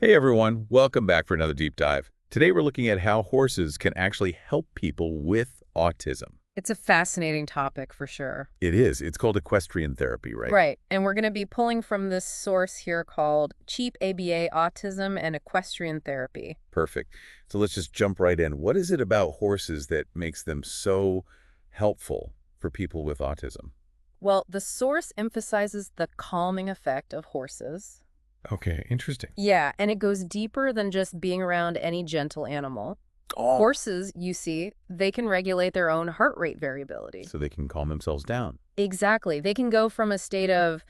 Hey everyone, welcome back for another deep dive. Today we're looking at how horses can actually help people with autism. It's a fascinating topic for sure. It is. It's called equestrian therapy, right? Right. And we're going to be pulling from this source here called Cheap ABA Autism and Equestrian Therapy. Perfect. So let's just jump right in. What is it about horses that makes them so helpful for people with autism? Well, the source emphasizes the calming effect of horses. Okay, interesting. Yeah, and it goes deeper than just being around any gentle animal. Oh, Horses, you see, they can regulate their own heart rate variability. so they can calm themselves down. Exactly. They can go from a state of,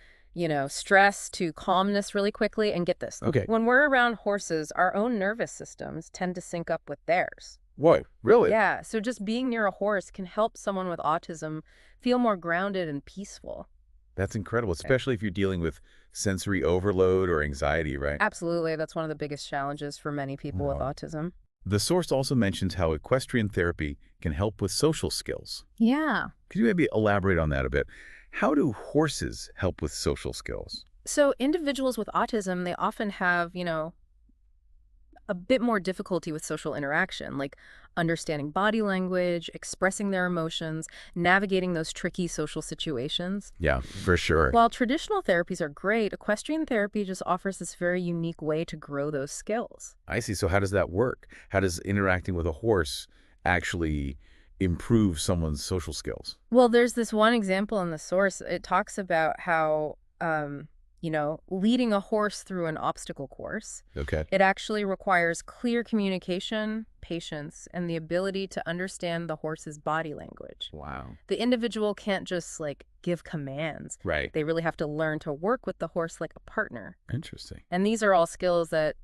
stress to calmness really quickly. And get this, Okay. when we're around horses, our own nervous systems tend to sync up with theirs. Whoa, really? Yeah, so just being near a horse can help someone with autism feel more grounded and peaceful. That's incredible, especially if you're dealing with sensory overload or anxiety, right? Absolutely, that's one of the biggest challenges for many people with Wow. autism. The source also mentions how equestrian therapy can help with social skills. Yeah. Could you maybe elaborate on that a bit? How do horses help with social skills? So individuals with autism, they often have, a bit more difficulty with social interaction, like understanding body language, expressing their emotions, navigating those tricky social situations. Yeah, for sure. While traditional therapies are great, equestrian therapy just offers this very unique way to grow those skills. I see. So how does that work? How does interacting with a horse actually improve someone's social skills? Well, there's this one example in the source. It talks about how, leading a horse through an obstacle course, Okay. it actually requires clear communication, patience, and the ability to understand the horse's body language. Wow. The individual can't just give commands. Right. They really have to learn to work with the horse like a partner. Interesting. And these are all skills that,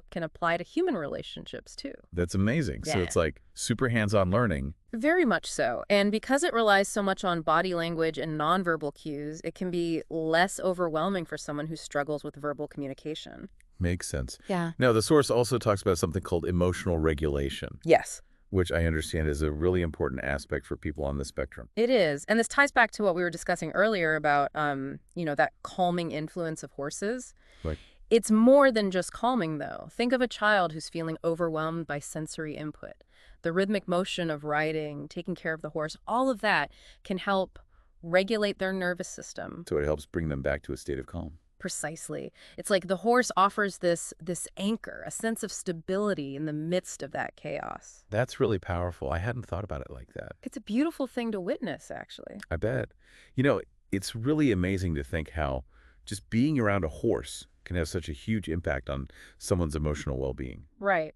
can apply to human relationships too. That's amazing. So Yeah. it's like super hands-on learning. Very much so. And because it relies so much on body language and nonverbal cues, it can be less overwhelming for someone who struggles with verbal communication. Makes sense. Yeah. Now, the source also talks about something called emotional regulation, Yes, which I understand is a really important aspect for people on the spectrum. it is. And this ties back to what we were discussing earlier about, that calming influence of horses. Right. It's more than just calming, though. Think of a child who's feeling overwhelmed by sensory input. The rhythmic motion of riding, taking care of the horse, all of that can help regulate their nervous system. So it helps bring them back to a state of calm. Precisely. It's like the horse offers this anchor, a sense of stability in the midst of that chaos. That's really powerful. I hadn't thought about it like that. It's a beautiful thing to witness, actually. I bet. You know, it's really amazing to think how just being around a horse can have such a huge impact on someone's emotional well-being. Right.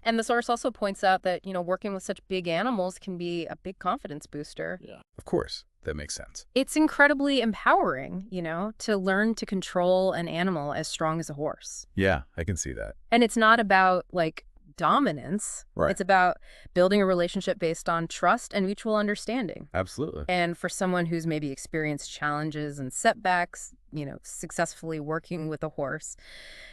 And the source also points out that, working with such big animals can be a big confidence booster. Yeah. Of course, that makes sense. It's incredibly empowering, to learn to control an animal as strong as a horse. Yeah, I can see that. And it's not about, dominance. Right. It's about building a relationship based on trust and mutual understanding. Absolutely. And for someone who's maybe experienced challenges and setbacks, successfully working with a horse,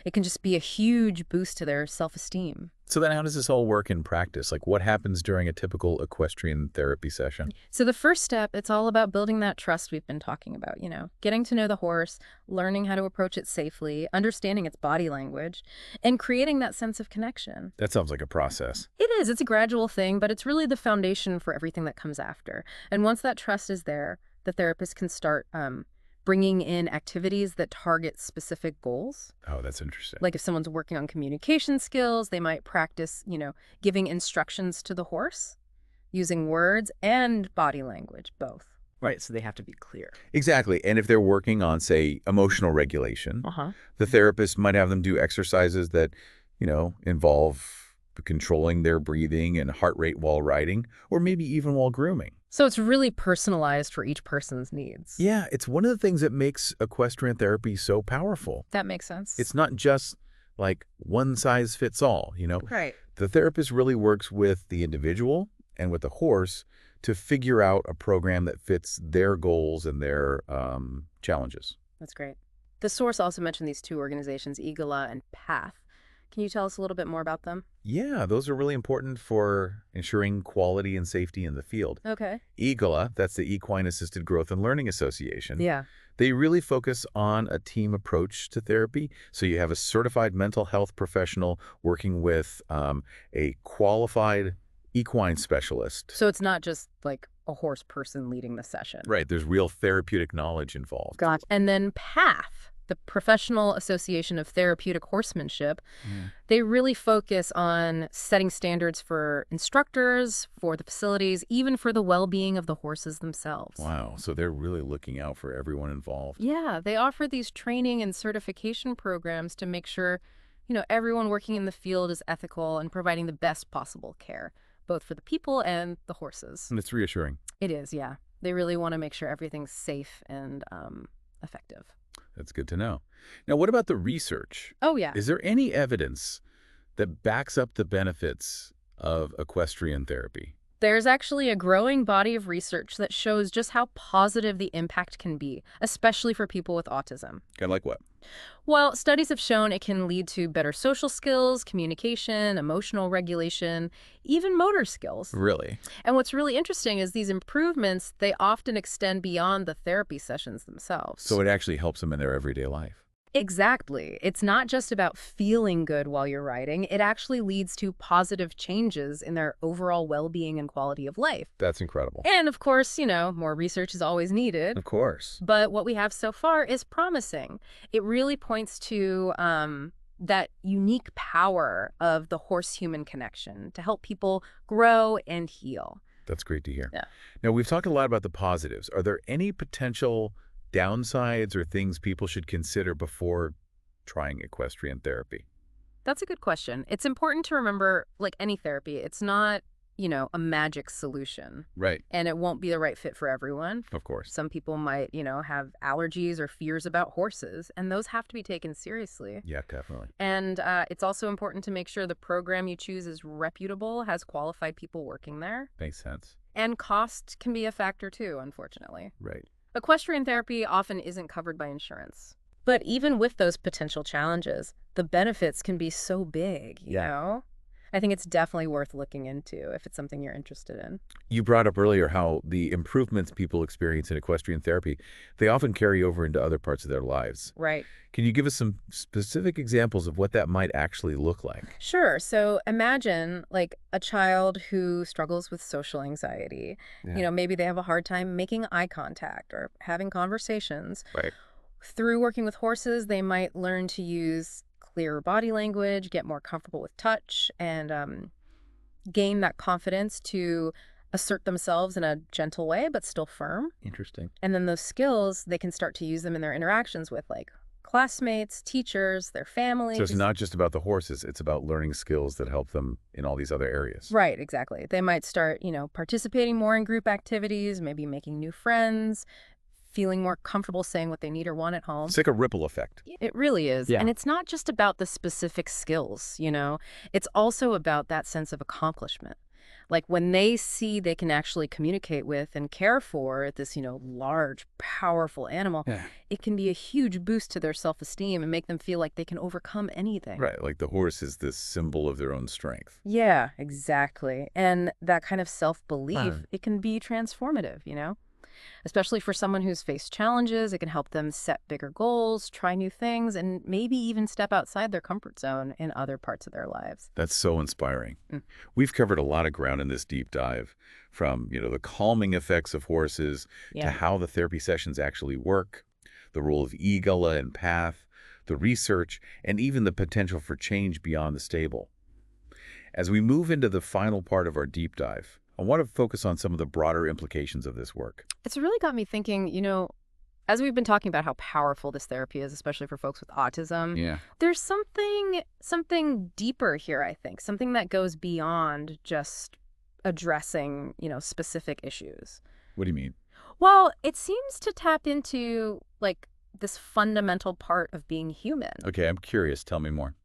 it can just be a huge boost to their self-esteem. So then how does this all work in practice? Like what happens during a typical equestrian therapy session? So the first step, it's all about building that trust we've been talking about, getting to know the horse, learning how to approach it safely, understanding its body language, and creating that sense of connection. That sounds like a process. It is. It's a gradual thing, but it's really the foundation for everything that comes after. And once that trust is there, the therapist can start bringing in activities that target specific goals. Oh, that's interesting. Like if someone's working on communication skills, they might practice, giving instructions to the horse, using words and body language, both. Right, so they have to be clear. Exactly. And if they're working on, say, emotional regulation, Uh-huh. the therapist might have them do exercises that, involve controlling their breathing and heart rate while riding, or maybe even while grooming. So it's really personalized for each person's needs. Yeah, it's one of the things that makes equestrian therapy so powerful. That makes sense. It's not just like one size fits all, right. The therapist really works with the individual and with the horse to figure out a program that fits their goals and their challenges. That's great. The source also mentioned these two organizations, EGLA and PATH. Can Can you tell us a little bit more about them? Yeah, those are really important for ensuring quality and safety in the field. Okay. EGLA, that's the Equine-Assisted Growth and Learning Association, Yeah. they really focus on a team approach to therapy. So you have a certified mental health professional working with a qualified equine specialist. So it's not just like a horse person leading the session. Right, there's real therapeutic knowledge involved. Gotcha. And then PATH, the Professional Association of Therapeutic Horsemanship, they really focus on setting standards for instructors, for the facilities, even for the well-being of the horses themselves. Wow, so they're really looking out for everyone involved. Yeah, they offer these training and certification programs to make sure, everyone working in the field is ethical and providing the best possible care, both for the people and the horses. And it's reassuring. It is, yeah. They really want to make sure everything's safe and effective. That's good to know. Now, what about the research? Oh, yeah. Is there any evidence that backs up the benefits of equestrian therapy? There's actually a growing body of research that shows just how positive the impact can be, especially for people with autism. Kind of like what? Well, studies have shown it can lead to better social skills, communication, emotional regulation, even motor skills. Really? And what's really interesting is these improvements, they often extend beyond the therapy sessions themselves. So it actually helps them in their everyday life. Exactly. It's not just about feeling good while you're riding. It actually leads to positive changes in their overall well-being and quality of life. That's incredible. And of course, more research is always needed. Of course. But what we have so far is promising. It really points to that unique power of the horse-human connection to help people grow and heal. That's great to hear. Yeah. Now, we've talked a lot about the positives. Are there any potential downsides or things people should consider before trying equestrian therapy? That's a good question. It's important to remember, like any therapy, it's not, a magic solution. Right. And it won't be the right fit for everyone. Of course. Some people might, have allergies or fears about horses, and those have to be taken seriously. Yeah, definitely. And it's also important to make sure the program you choose is reputable, has qualified people working there. Makes sense. And cost can be a factor too, unfortunately. Right. Equestrian therapy often isn't covered by insurance. But even with those potential challenges, the benefits can be so big, you know? I think it's definitely worth looking into if it's something you're interested in. You brought up earlier how the improvements people experience in equestrian therapy, they often carry over into other parts of their lives. Right. Can you give us some specific examples of what that might actually look like? Sure. So imagine like a child who struggles with social anxiety. Yeah. Maybe they have a hard time making eye contact or having conversations. Right. Through working with horses, they might learn to use clearer body language, get more comfortable with touch, and gain that confidence to assert themselves in a gentle way, but still firm. Interesting. And then those skills, they can start to use them in their interactions with like classmates, teachers, their families. So it's not just about the horses, it's about learning skills that help them in all these other areas. Right, exactly. They might start, participating more in group activities, maybe making new friends, feeling more comfortable saying what they need or want at home. It's like a ripple effect. It really is. Yeah. And it's not just about the specific skills, It's also about that sense of accomplishment. Like when they see they can actually communicate with and care for this, large, powerful animal, it can be a huge boost to their self-esteem and make them feel like they can overcome anything. Right, like the horse is this symbol of their own strength. Yeah, exactly. And that kind of self-belief, Wow. it can be transformative, Especially for someone who's faced challenges, it can help them set bigger goals, try new things, and maybe even step outside their comfort zone in other parts of their lives. That's so inspiring. Mm. We've covered a lot of ground in this deep dive, from the calming effects of horses to Yeah. how the therapy sessions actually work, the role of EGLA and PATH, the research, and even the potential for change beyond the stable. As we move into the final part of our deep dive, I want to focus on some of the broader implications of this work. It's really got me thinking, as we've been talking about how powerful this therapy is, especially for folks with autism, Yeah. there's something deeper here, I think, something that goes beyond just addressing, specific issues. What do you mean? Well, it seems to tap into, like, this fundamental part of being human. Okay, I'm curious. Tell me more.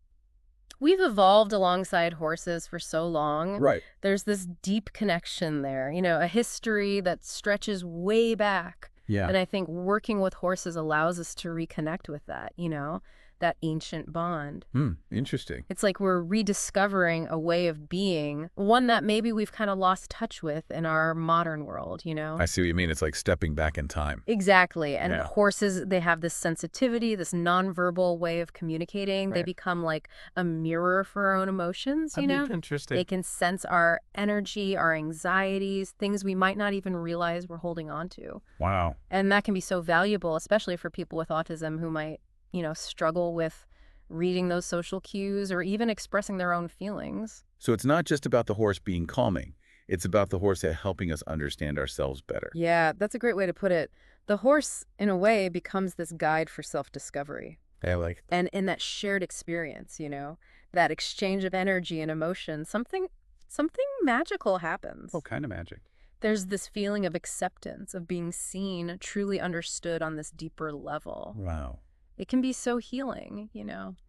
We've evolved alongside horses for so long. Right. There's this deep connection there, a history that stretches way back. Yeah. And I think working with horses allows us to reconnect with that, that ancient bond. Interesting. It's like we're rediscovering a way of being, one that maybe we've kind of lost touch with in our modern world, you know? I see what you mean. It's like stepping back in time. Exactly. And Yeah. horses, they have this sensitivity, this nonverbal way of communicating. They Right. become like a mirror for our own emotions, you know? Interesting. They can sense our energy, our anxieties, things we might not even realize we're holding on to. Wow. And that can be so valuable, especially for people with autism who might, struggle with reading those social cues or even expressing their own feelings. So it's not just about the horse being calming. It's about the horse helping us understand ourselves better. Yeah, that's a great way to put it. The horse, in a way, becomes this guide for self-discovery. I like it. And in that shared experience, that exchange of energy and emotion, something magical happens. What kind of magic? There's this feeling of acceptance, of being seen, truly understood on this deeper level. Wow. It can be so healing,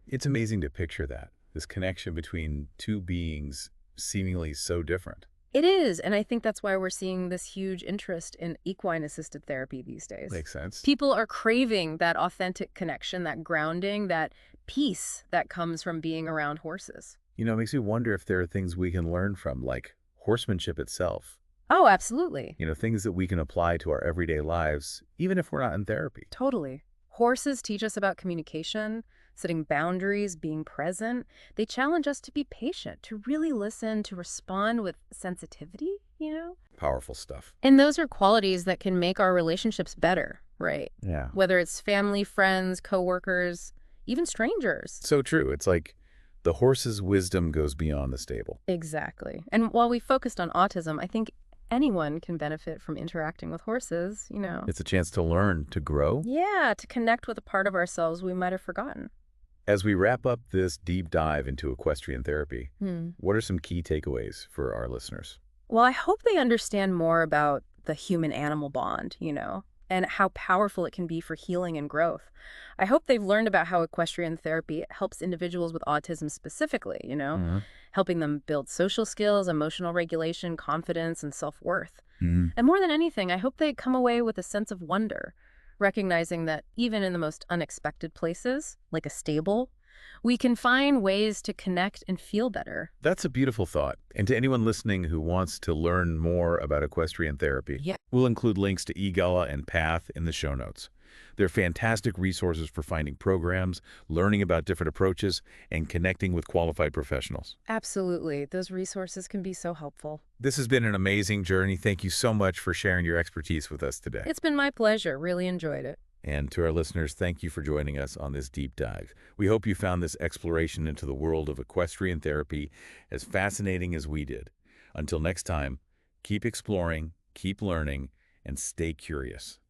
It's amazing to picture that, this connection between two beings seemingly so different. It is, and I think that's why we're seeing this huge interest in equine-assisted therapy these days. Makes sense. People are craving that authentic connection, that grounding, that peace that comes from being around horses. It makes me wonder if there are things we can learn from, like horsemanship itself. Oh, absolutely. Things that we can apply to our everyday lives, even if we're not in therapy. Totally. Horses teach us about communication, setting boundaries, being present. They challenge us to be patient, to really listen, to respond with sensitivity. Powerful stuff. And those are qualities that can make our relationships better, right? Yeah. Whether it's family, friends, coworkers, even strangers. So true. It's like the horse's wisdom goes beyond the stable. Exactly. And while we focused on autism, I think anyone can benefit from interacting with horses, It's a chance to learn, to grow. Yeah, to connect with a part of ourselves we might have forgotten. As we wrap up this deep dive into equestrian therapy, what are some key takeaways for our listeners? Well, I hope they understand more about the human-animal bond, and how powerful it can be for healing and growth. I hope they've learned about how equestrian therapy helps individuals with autism specifically, helping them build social skills, emotional regulation, confidence, and self-worth. And more than anything, I hope they come away with a sense of wonder, recognizing that even in the most unexpected places, like a stable, we can find ways to connect and feel better. That's a beautiful thought. And to anyone listening who wants to learn more about equestrian therapy, Yeah. we'll include links to eGala and Path in the show notes. They're fantastic resources for finding programs, learning about different approaches, and connecting with qualified professionals. Absolutely. Those resources can be so helpful. This has been an amazing journey. Thank you so much for sharing your expertise with us today. It's been my pleasure. Really enjoyed it. And to our listeners, thank you for joining us on this deep dive. We hope you found this exploration into the world of equestrian therapy as fascinating as we did. Until next time, keep exploring, keep learning, and stay curious.